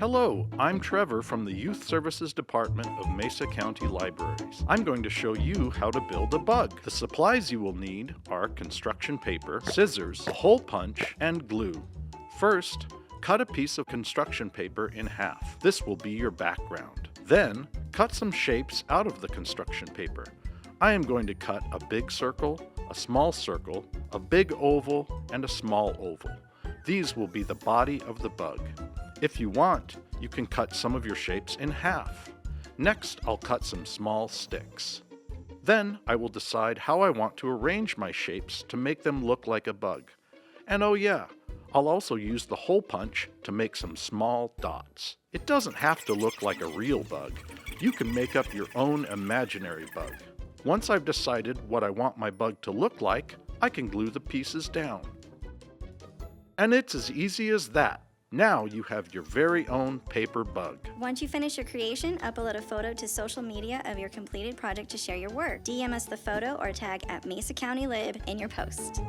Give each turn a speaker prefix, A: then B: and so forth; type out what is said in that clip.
A: Hello, I'm Trevor from the Youth Services Department of Mesa County Libraries. I'm going to show you how to build a bug. The supplies you will need are construction paper, scissors, a hole punch, and glue. First, cut a piece of construction paper in half. This will be your background. Then, cut some shapes out of the construction paper. I am going to cut a big circle, a small circle, a big oval, and a small oval. These will be the body of the bug. If you want, you can cut some of your shapes in half. Next, I'll cut some small sticks. Then, I will decide how I want to arrange my shapes to make them look like a bug. And oh yeah, I'll also use the hole punch to make some small dots. It doesn't have to look like a real bug. You can make up your own imaginary bug. Once I've decided what I want my bug to look like, I can glue the pieces down. And it's as easy as that. Now you have your very own paper bug.
B: Once you finish your creation, upload a photo to social media of your completed project to share your work. DM us the photo or tag at Mesa County Lib in your post.